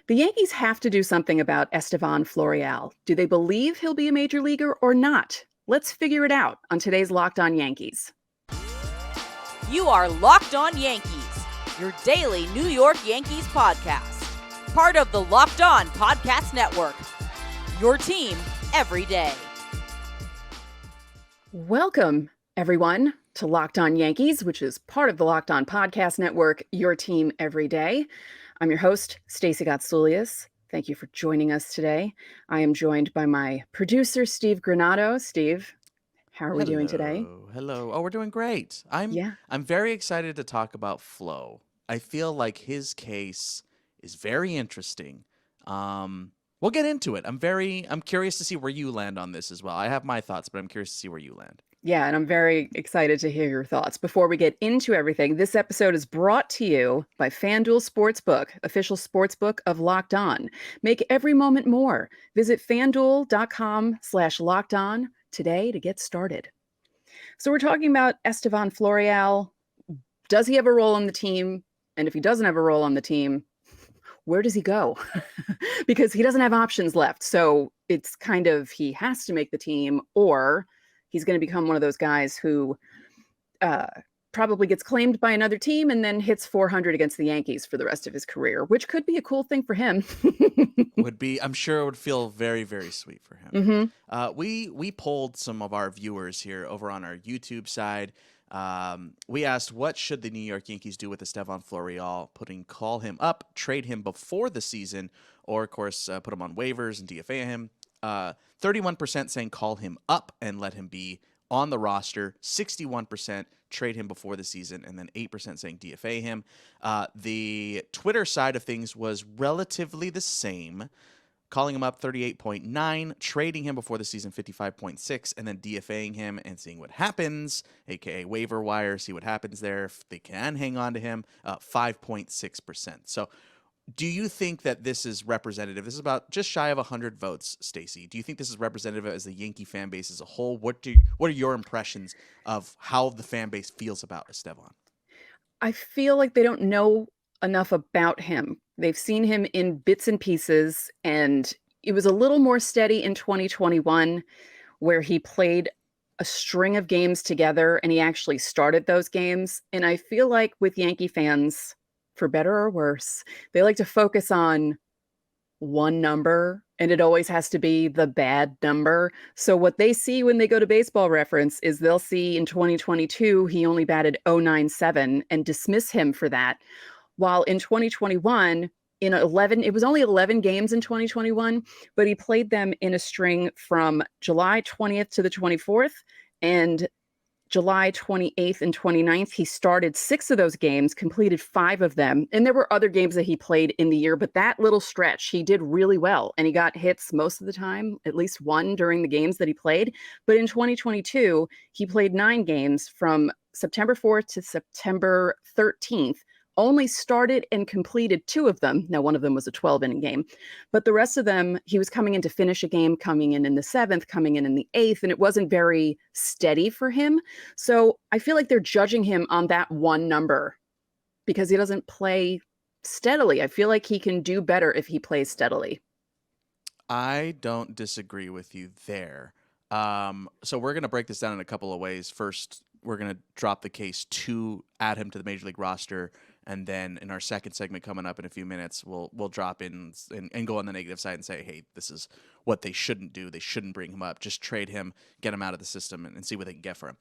The Yankees have to do something about Estevan Florial. Do they believe he'll be a major leaguer or not? Let's figure it out on today's Locked On Yankees. You are Locked On Yankees, your daily New York Yankees podcast. Part of the Locked On Podcast Network. Your team every day. Welcome, everyone, to Locked On Yankees, which is part of the Locked On Podcast Network, your team every day. I'm your host, Stacey Gotsoulias. Thank you for joining us today. I am joined by my producer, Steve Granado. Steve, how are we doing today? Hello. Oh, we're doing great. I'm Yeah. very excited to talk about Flo. I feel like his case is very interesting. We'll get into it. I'm curious to see where you land on this as well. I have my thoughts, but I'm curious to see where you land. Yeah, and I'm very excited to hear your thoughts. Before we get into everything, this episode is brought to you by FanDuel Sportsbook, official sportsbook of Locked On. Make every moment more. Visit FanDuel.com/LockedOn today to get started. So we're talking about Estevan Florial. Does he have a role on the team? And if he doesn't have a role on the team, where does he go? Because he doesn't have options left. So it's kind of he has to make the team, or he's going to become one of those guys who probably gets claimed by another team and then hits 400 against the Yankees for the rest of his career, which could be a cool thing for him. I'm sure it would feel very, very sweet for him. Mm-hmm. We polled some of our viewers here over on our YouTube side. We asked, what should the New York Yankees do with Estevan Florial? Call him up, trade him before the season, or of course put him on waivers and DFA him. 31% saying call him up and let him be on the roster. 61% trade him before the season, and then 8% saying DFA him. The Twitter side of things was relatively the same. Calling him up 38.9, trading him before the season 55.6, and then DFAing him and seeing what happens, aka waiver wire, see what happens there. If they can hang on to him, 5.6%. So do you think that this is representative? This is about just shy of 100 votes, Stacey. Do you think this is representative as the Yankee fan base as a whole? What are your impressions of how the fan base feels about Estevan? I feel like they don't know enough about him. They've seen him in bits and pieces, and it was a little more steady in 2021, where he played a string of games together and he actually started those games. And I feel like with Yankee fans, for better or worse, they like to focus on one number, and it always has to be the bad number. So what they see when they go to Baseball Reference is they'll see in 2022 he only batted 0.97 and dismiss him for that. While in 2021, it was only 11 games in 2021, but he played them in a string from July 20th to the 24th, and July 28th and 29th, he started 6 of those games, completed 5 of them. And there were other games that he played in the year, but that little stretch, he did really well. And he got hits most of the time, at least one during the games that he played. But in 2022, he played 9 games from September 4th to September 13th. Only started and completed 2 of them. Now, one of them was a 12-inning game, but the rest of them, he was coming in to finish a game, coming in the 7th, coming in the 8th, and it wasn't very steady for him. So I feel like they're judging him on that one number because he doesn't play steadily. I feel like he can do better if he plays steadily. I don't disagree with you there. So we're going to break this down in a couple of ways. First, we're going to drop the case to add him to the Major League roster. And then in our second segment coming up in a few minutes, we'll drop in and go on the negative side and say, hey, this is what they shouldn't do. They shouldn't bring him up. Just trade him, get him out of the system, and see what they can get for him.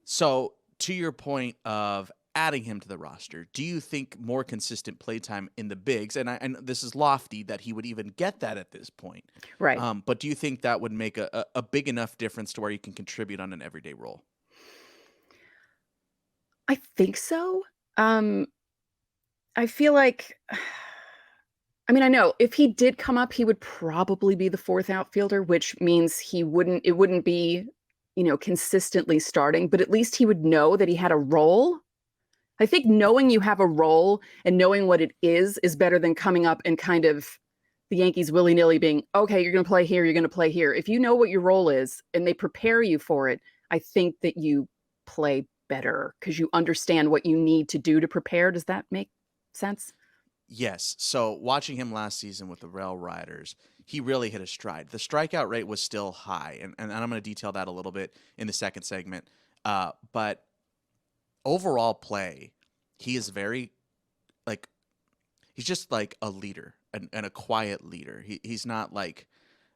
So to your point of adding him to the roster, do you think more consistent playtime in the bigs, and this is lofty that he would even get that at this point, right? But do you think that would make a big enough difference to where you can contribute on an everyday role? I think so. I feel like, I know if he did come up, he would probably be the 4th outfielder, which means it wouldn't be, consistently starting, but at least he would know that he had a role. I think knowing you have a role and knowing what it is better than coming up and kind of the Yankees willy-nilly being, okay, you're going to play here, you're going to play here. If you know what your role is and they prepare you for it, I think that you play better because you understand what you need to do to prepare. Does that make sense? Yes. So watching him last season with the Rail Riders, he really hit a stride. The strikeout rate was still high, and I'm going to detail that a little bit in the second segment. But overall play, he is very like he's just like a leader and a quiet leader. He's not like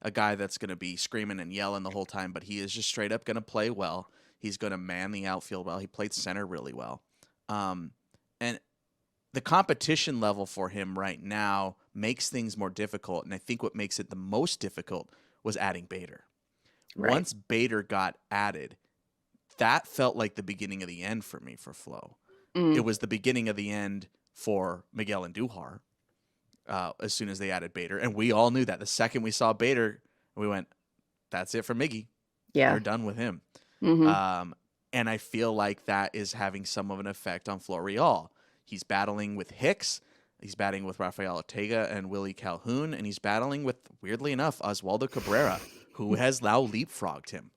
a guy that's going to be screaming and yelling the whole time, but he is just straight up going to play well. He's going to man the outfield well. He played center really well. And the competition level for him right now makes things more difficult. And I think what makes it the most difficult was adding Bader. Right. Once Bader got added, that felt like the beginning of the end for me for Flo. It was the beginning of the end for Miguel Andujar as soon as they added Bader. And we all knew that. The second we saw Bader, we went, that's it for Miggy. Yeah. They're done with him. And I feel like that is having some of an effect on Florial. He's battling with Hicks. He's battling with Rafael Ortega and Willie Calhoun. And he's battling with, weirdly enough, Oswaldo Cabrera, who has now leapfrogged him,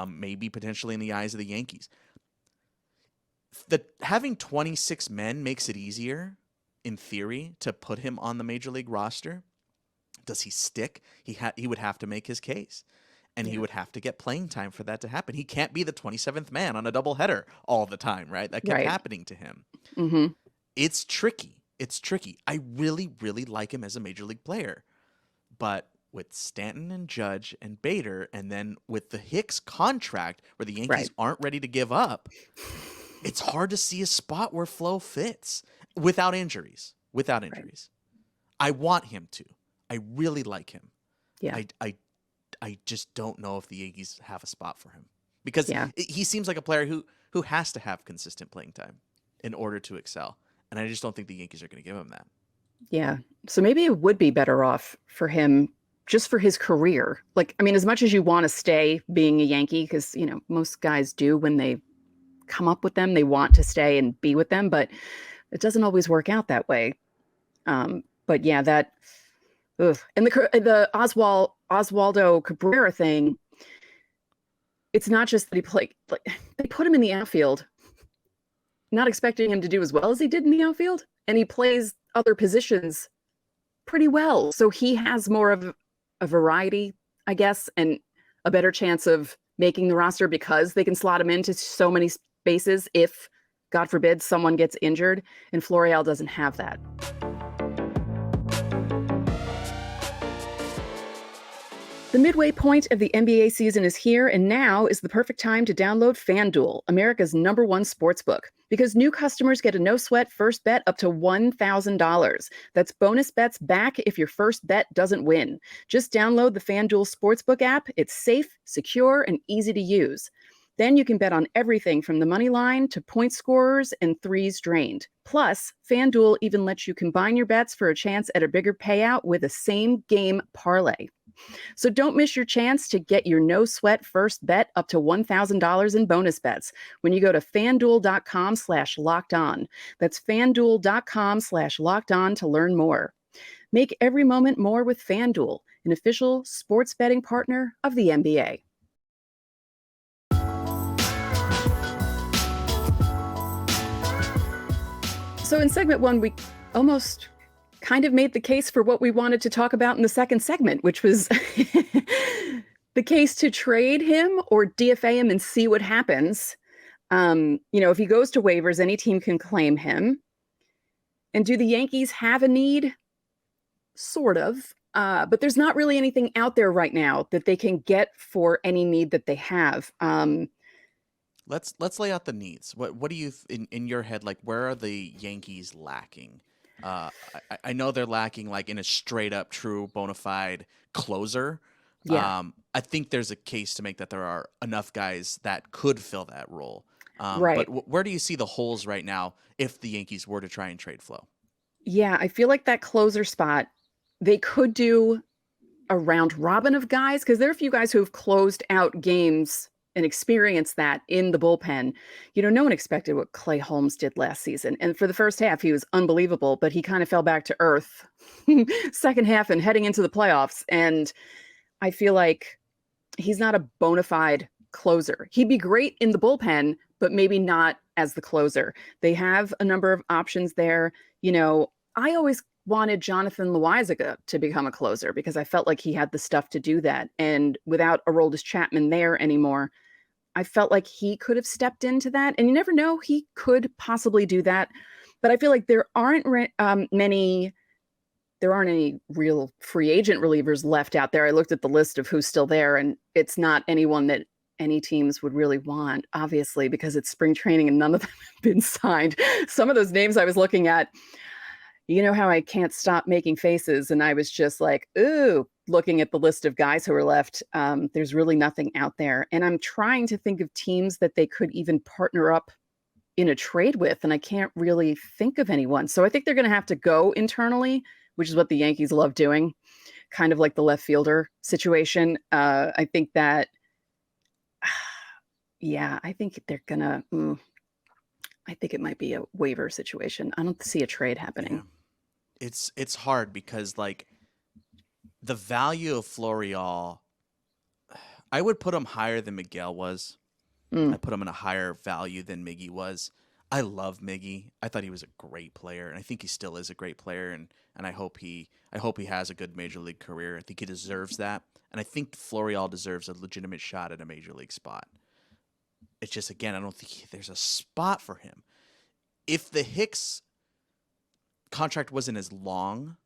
maybe potentially in the eyes of the Yankees. Having 26 men makes it easier, in theory, to put him on the Major League roster. Does he stick? He would have to make his case. And he would have to get playing time for that to happen. He can't be the 27th man on a doubleheader all the time, right? That kept happening to him. It's tricky. It's tricky. I really, really like him as a Major League player. But with Stanton and Judge and Bader, and then with the Hicks contract where the Yankees aren't ready to give up, it's hard to see a spot where Flo fits without injuries. I want him to. I really like him. Yeah. I just don't know if the Yankees have a spot for him because he seems like a player who has to have consistent playing time in order to excel. And I just don't think the Yankees are going to give him that. Yeah. So maybe it would be better off for him just for his career. Like, I mean, as much as you want to stay being a Yankee, because, you know, most guys do when they come up with them, they want to stay and be with them, but it doesn't always work out that way. But yeah, that, ugh. And the Oswaldo Cabrera thing, it's not just that he played, like, they put him in the outfield, not expecting him to do as well as he did in the outfield. And he plays other positions pretty well. So he has more of a variety, I guess, and a better chance of making the roster because they can slot him into so many spaces if, God forbid, someone gets injured. And Florial doesn't have that. The midway point of the NBA season is here, and now is the perfect time to download FanDuel, America's #1 sportsbook, because new customers get a no-sweat first bet up to $1,000. That's bonus bets back if your first bet doesn't win. Just download the FanDuel Sportsbook app. It's safe, secure, and easy to use. Then you can bet on everything from the money line to point scorers and threes drained. Plus, FanDuel even lets you combine your bets for a chance at a bigger payout with a same-game parlay. So don't miss your chance to get your no-sweat first bet up to $1,000 in bonus bets when you go to FanDuel.com/lockedon. That's FanDuel.com/lockedon to learn more. Make every moment more with FanDuel, an official sports betting partner of the NBA. So in segment 1, we almost kind of made the case for what we wanted to talk about in the second segment, which was the case to trade him or DFA him and see what happens. You know, if he goes to waivers, any team can claim him. And do the Yankees have a need? Sort of. But there's not really anything out there right now that they can get for any need that they have. Let's lay out the needs. What do you in your head, like, where are the Yankees lacking? I know they're lacking like in a straight up true bona fide closer. Yeah. I think there's a case to make that there are enough guys that could fill that role. Right. But where do you see the holes right now if the Yankees were to try and trade Flo? Yeah, I feel like that closer spot, they could do a round robin of guys because there are a few guys who have closed out games and experienced that in the bullpen. You know, no one expected what Clay Holmes did last season. And for the first half, he was unbelievable, but he kind of fell back to earth second half and heading into the playoffs. And I feel like he's not a bona fide closer. He'd be great in the bullpen, but maybe not as the closer. They have a number of options there. You know, I always wanted Jonathan Loizaga to become a closer because I felt like he had the stuff to do that. And without Aroldis Chapman there anymore, I felt like he could have stepped into that. And you never know, he could possibly do that. But I feel like there aren't any real free agent relievers left out there. I looked at the list of who's still there, and it's not anyone that any teams would really want, obviously, because it's spring training and none of them have been signed. Some of those names I was looking at, you know how I can't stop making faces, and I was just like, ooh, looking at the list of guys who are left. There's really nothing out there. And I'm trying to think of teams that they could even partner up in a trade with, and I can't really think of anyone. So I think they're going to have to go internally, which is what the Yankees love doing, kind of like the left fielder situation. I think that, yeah, I think they're going to, I think it might be a waiver situation. I don't see a trade happening. Yeah. It's hard because, like, the value of Florial, I would put him higher than Miguel was. I put him in a higher value than Miggy was. I love Miggy. I thought he was a great player, and I think he still is a great player, and I hope he has a good major league career. I think he deserves that, and I think Florial deserves a legitimate shot at a major league spot. It's just, again, I don't think there's a spot for him. If the Hicks contract wasn't as long,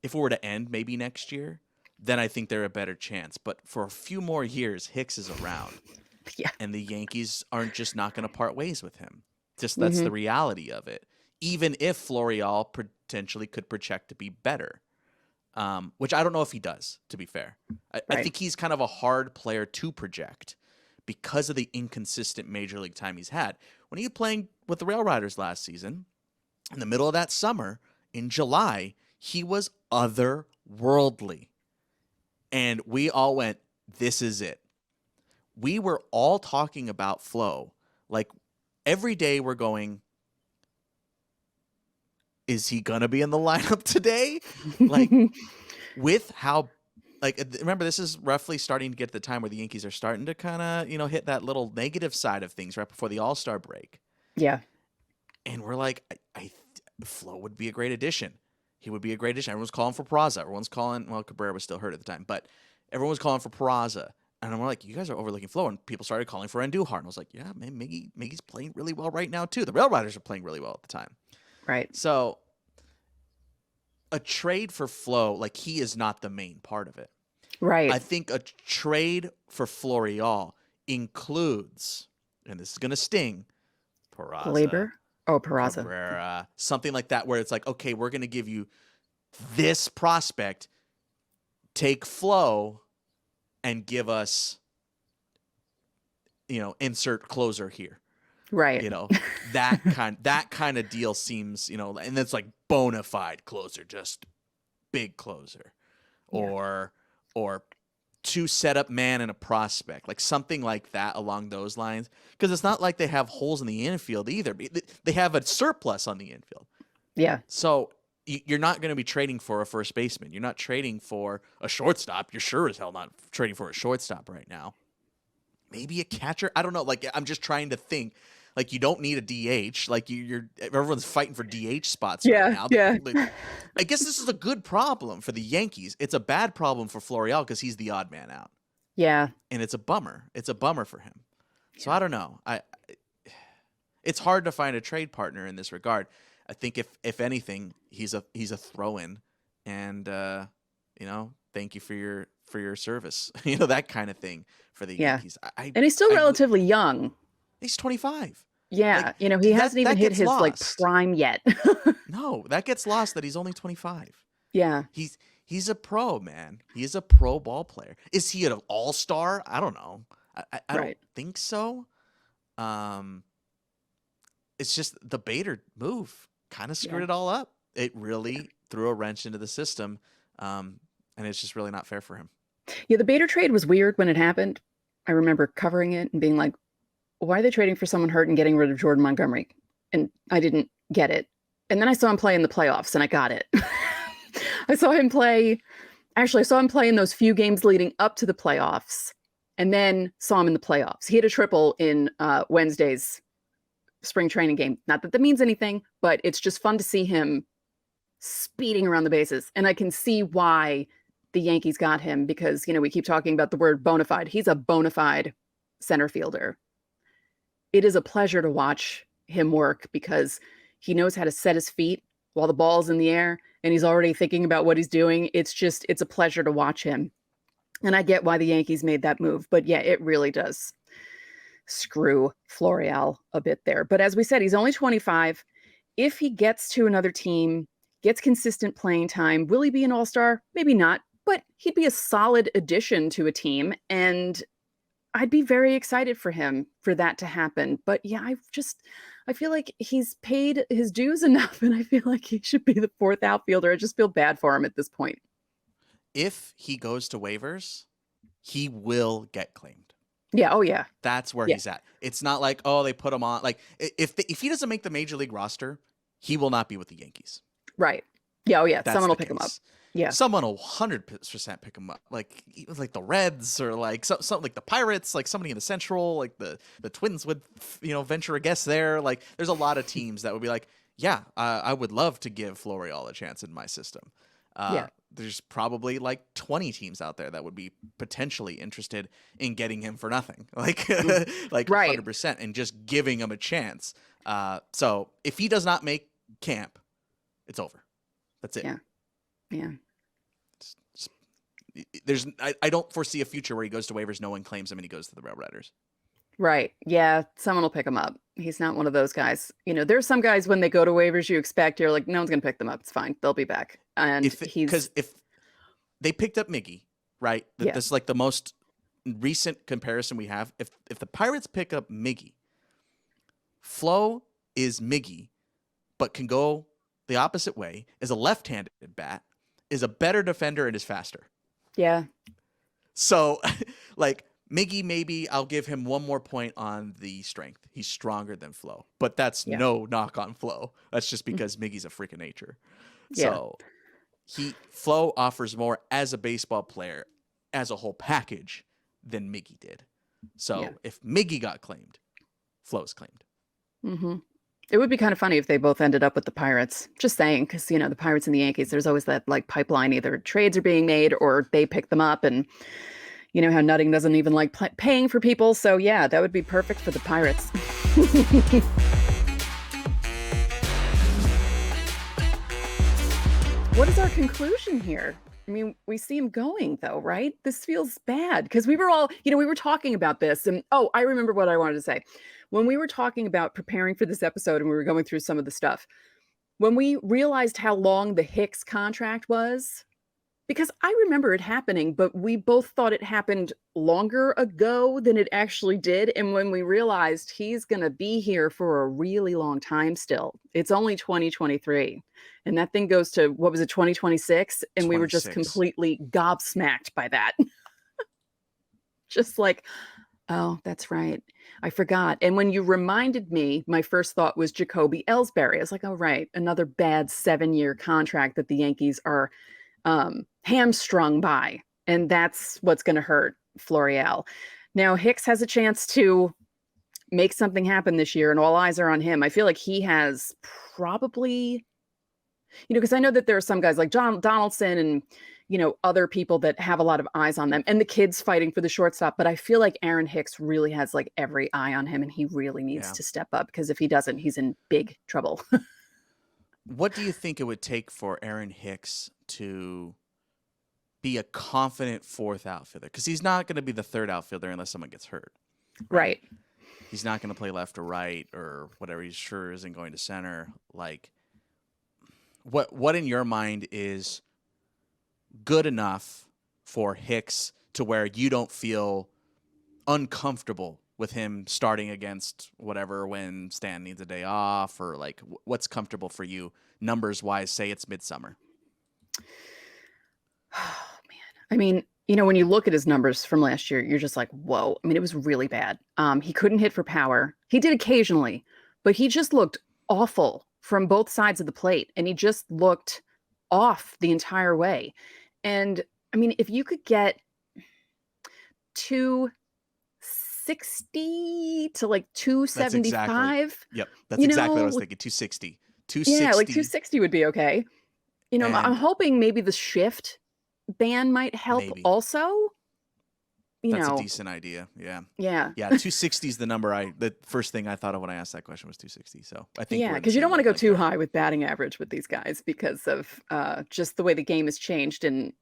if it were to end maybe next year, then I think they're a better chance. But for a few more years, Hicks is around. Yeah. And the Yankees aren't just not going to part ways with him. Just that's the reality of it. Even if Florial potentially could project to be better, which I don't know if he does, to be fair. I think he's kind of a hard player to project because of the inconsistent major league time he's had. When he was playing with the Rail Riders last season, in the middle of that summer, in July, he was otherworldly. And we all went, this is it. We were all talking about Flo. Like, every day we're going, is he going to be in the lineup today? Like, with how, like, remember, this is roughly starting to get to the time where the Yankees are starting to kind of, hit that little negative side of things right before the All-Star break. Yeah. And we're like, Flo would be a great addition. He would be a great addition. Everyone's calling for Peraza. Everyone's calling, well, Cabrera was still hurt at the time, but everyone was calling for Peraza. And I'm like, you guys are overlooking Flo. And people started calling for Andujar. And I was like, yeah, man, Miggy's playing really well right now, too. The Rail Riders are playing really well at the time. Right. So a trade for Flo, like, he is not the main part of it. Right. I think a trade for Florial includes, and this is going to sting, Peraza. Peraza. Cabrera, something like that, where it's like, okay, we're going to give you this prospect, take Flo, and give us, insert closer here. Right. That kind of deal seems, and it's like bona fide closer, just big closer. Yeah. Or two setup man and a prospect, like something like that along those lines. Because it's not like they have holes in the infield either. They have a surplus on the infield. Yeah. So you're not going to be trading for a first baseman. You're not trading for a shortstop. You're sure as hell not trading for a shortstop right now. Maybe a catcher. I don't know. Like, I'm just trying to think. Like, you don't need a DH. Like, everyone's fighting for DH spots right now. Yeah. I guess this is a good problem for the Yankees. It's a bad problem for Florial because he's the odd man out. Yeah. And it's a bummer. It's a bummer for him. So I don't know. It's hard to find a trade partner in this regard. I think if anything, he's a throw-in, and thank you for your service, that kind of thing for the Yankees. And he's still relatively young. He's 25. Yeah, he hasn't even hit his prime yet. No, that gets lost that he's only 25. Yeah, he's a pro, man. He is a pro ball player. Is he an all-star? I don't know. I don't think so. It's just the Bader move kind of screwed it all up. It really threw a wrench into the system, and it's just really not fair for him. Yeah, the Bader trade was weird when it happened. I remember covering it and being like, why are they trading for someone hurt and getting rid of Jordan Montgomery? And I didn't get it. And then I saw him play in the playoffs, and I got it. I saw him play in those few games leading up to the playoffs, and then saw him in the playoffs. He had a triple in Wednesday's spring training game. Not that that means anything, but it's just fun to see him speeding around the bases. And I can see why the Yankees got him because, we keep talking about the word bona fide. He's a bona fide center fielder. It is a pleasure to watch him work because he knows how to set his feet while the ball's in the air and he's already thinking about what he's doing. It's a pleasure to watch him. And I get why the Yankees made that move. But yeah, it really does screw Florial a bit there. But as we said, he's only 25. If he gets to another team, gets consistent playing time, will he be an all-star? Maybe not, but he'd be a solid addition to a team. And I'd be very excited for him for that to happen. But yeah, I feel like he's paid his dues enough and I feel like he should be the fourth outfielder. I just feel bad for him at this point. If he goes to waivers, he will get claimed. Yeah. Oh yeah. That's where he's at. It's not like, oh, they put him on. Like if he doesn't make the major league roster, he will not be with the Yankees. Right. Yeah. Oh yeah. That's Someone will the pick him up. case. Yeah. Someone will 100% pick him up. Like the Reds or like something like the Pirates, like somebody in the Central, like the Twins would, venture a guess there. Like there's a lot of teams that would be like, yeah, I would love to give Florial a chance in my system. There's probably like 20 teams out there that would be potentially interested in getting him for nothing, like 100%, and just giving him a chance. So if he does not make camp, it's over. That's it. Yeah. I don't foresee a future where he goes to waivers, no one claims him, and he goes to the Rail Riders. Right. Yeah. Someone will pick him up. He's not one of those guys. There's some guys when they go to waivers, you're like, no one's going to pick them up. It's fine. They'll be back. And because if they picked up Miggy, right? This is like the most recent comparison we have. If the Pirates pick up Miggy, Flo is Miggy, but can go the opposite way, is a left-handed bat, is a better defender, and is faster. Yeah. So, like, Miggy, maybe I'll give him one more point on the strength. He's stronger than Flo, but that's no knock on Flo. That's just because Miggy's a freak of nature. Yeah. So Flo offers more as a baseball player, as a whole package, than Miggy did. So if Miggy got claimed, Flo's claimed. Mm-hmm. It would be kind of funny if they both ended up with the Pirates. Just saying, because, the Pirates and the Yankees, there's always that like pipeline. Either trades are being made or they pick them up. And you know how Nutting doesn't even like paying for people. So yeah, that would be perfect for the Pirates. What is our conclusion here? I mean, we see him going though, right? This feels bad because we were all, we were talking about this and I remember what I wanted to say. When we were talking about preparing for this episode and we were going through some of the stuff, when we realized how long the Hicks contract was, because I remember it happening, but we both thought it happened longer ago than it actually did. And when we realized he's going to be here for a really long time still, it's only 2023. And that thing goes to, 2026? And 26. We were just completely gobsmacked by that. Just like, oh, that's right. I forgot. And when you reminded me, my first thought was Jacoby Ellsbury. I was like, oh, right. Another bad 7-year contract that the Yankees are hamstrung by. And that's what's going to hurt Florial. Now, Hicks has a chance to make something happen this year, and all eyes are on him. I feel like he has probably, because I know that there are some guys like John Donaldson and, other people that have a lot of eyes on them, and the kids fighting for the shortstop. But I feel like Aaron Hicks really has like every eye on him, and he really needs to step up, because if he doesn't, he's in big trouble. What do you think it would take for Aaron Hicks to be a confident fourth outfielder? Because he's not going to be the third outfielder unless someone gets hurt. Right. He's not going to play left or right or whatever. He sure isn't going to center. Like, what in your mind is good enough for Hicks to where you don't feel uncomfortable with him starting against whatever when Stan needs a day off, or like what's comfortable for you numbers wise? Say it's midsummer. Oh man. I mean, when you look at his numbers from last year, you're just like, whoa. I mean, it was really bad. He couldn't hit for power. He did occasionally, but he just looked awful from both sides of the plate. And he just looked off the entire way. And I mean, if you could get 260 to like 275. That's exactly what I was thinking. 260. 260. Yeah, like 260 would be okay. I'm And hoping maybe the shift ban might help maybe also. that's a decent idea. Yeah. Yeah. Yeah, 260 is the number the first thing I thought of when I asked that question was 260. So I think Yeah, we're in the because you don't same want to go wavelength too there. high with batting average with these guys because of just the way the game has changed. And,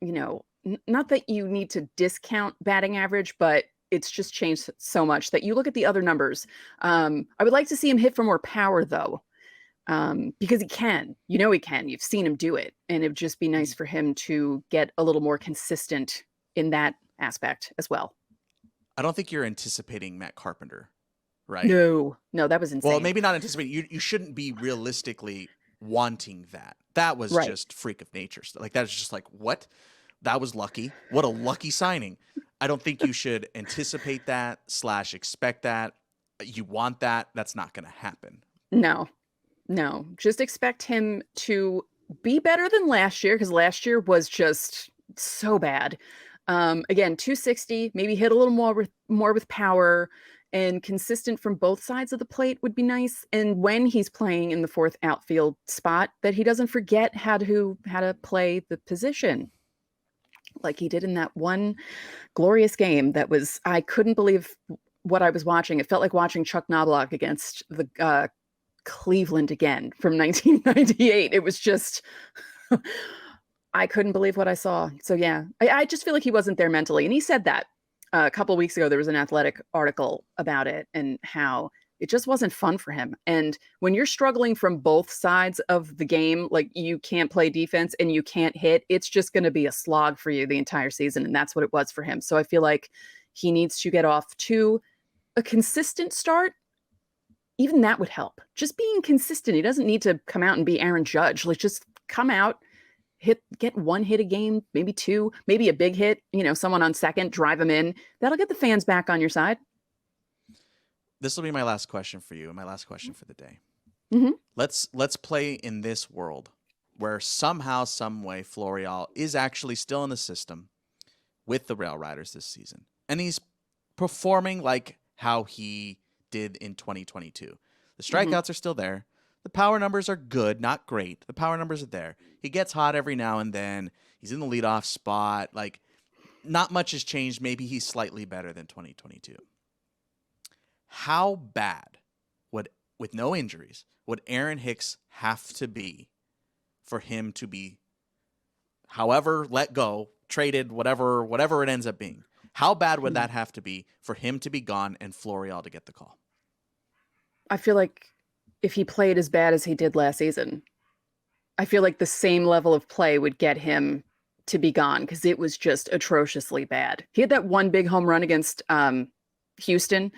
not that you need to discount batting average, but it's just changed so much that you look at the other numbers. I would like to see him hit for more power, though, because he can. He can. You've seen him do it. And it would just be nice for him to get a little more consistent in that aspect as well. I don't think you're anticipating Matt Carpenter, right? No, that was Well, insane. maybe not anticipating. You shouldn't be realistically wanting that. That was Right. just freak of nature. Like that is just like, what? That was lucky. What a lucky signing. I don't think you should anticipate that / expect that. You want that. That's not going to happen. No. Just expect him to be better than last year because last year was just so bad. Again, 260, maybe hit a little more with power and consistent from both sides of the plate would be nice. And when he's playing in the fourth outfield spot, that he doesn't forget how to play the position like he did in that one glorious game I couldn't believe what I was watching. It felt like watching Chuck Knobloch against the Cleveland again from 1998. It was just, I couldn't believe what I saw. So yeah, I just feel like he wasn't there mentally. And he said that a couple of weeks ago, there was an Athletic article about it and how it just wasn't fun for him. And when you're struggling from both sides of the game, like you can't play defense and you can't hit, it's just going to be a slog for you the entire season. And that's what it was for him. So I feel like he needs to get off to a consistent start. Even that would help. Just being consistent. He doesn't need to come out and be Aaron Judge. Like just come out, get one hit a game, maybe two, maybe a big hit, someone on second, drive him in. That'll get the fans back on your side. This will be my last question for you and my last question for the day. Mm-hmm. Let's play in this world where somehow, some way, Florial is actually still in the system with the Rail Riders this season. And he's performing like how he did in 2022. The strikeouts are still there. The power numbers are good, not great. The power numbers are there. He gets hot every now and then. He's in the leadoff spot. Like, not much has changed. Maybe he's slightly better than 2022. How bad with no injuries, would Aaron Hicks have to be for him to be, however, let go, traded, whatever it ends up being? How bad would that have to be for him to be gone and Florial to get the call? I feel like if he played as bad as he did last season, I feel like the same level of play would get him to be gone because it was just atrociously bad. He had that one big home run against Houston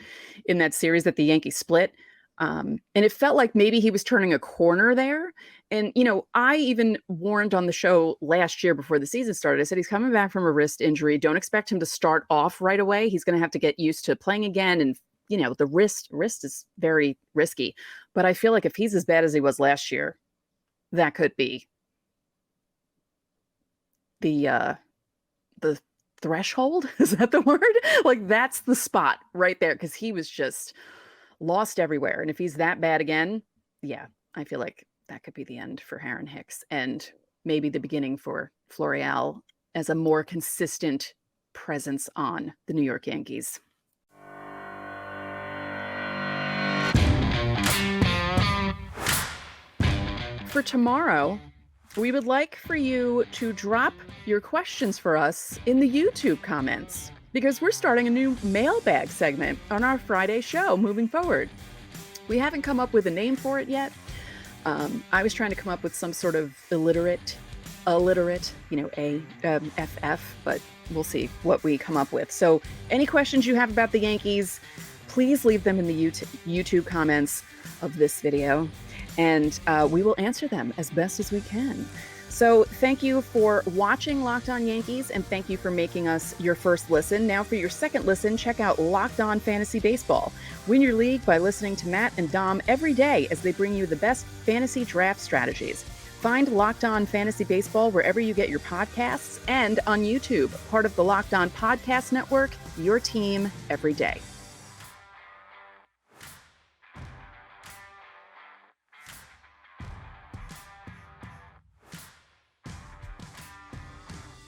in that series that the Yankees split. And it felt like maybe he was turning a corner there. And, I even warned on the show last year before the season started. I said, he's coming back from a wrist injury. Don't expect him to start off right away. He's going to have to get used to playing again. And, the wrist is very risky. But I feel like if he's as bad as he was last year, that could be the threshold. Is that the word? Like that's the spot right there. Cause he was just lost everywhere. And if he's that bad again, yeah, I feel like that could be the end for Aaron Hicks and maybe the beginning for Florial as a more consistent presence on the New York Yankees. For tomorrow, we would like for you to drop your questions for us in the YouTube comments because we're starting a new mailbag segment on our Friday show moving forward. We haven't come up with a name for it yet. I was trying to come up with some sort of illiterate, AFF, but we'll see what we come up with. So any questions you have about the Yankees, please leave them in the YouTube comments of this video. And we will answer them as best as we can. So thank you for watching Locked On Yankees, and thank you for making us your first listen. Now for your second listen, check out Locked On Fantasy Baseball. Win your league by listening to Matt and Dom every day as they bring you the best fantasy draft strategies. Find Locked On Fantasy Baseball wherever you get your podcasts and on YouTube, part of the Locked On Podcast Network, your team every day.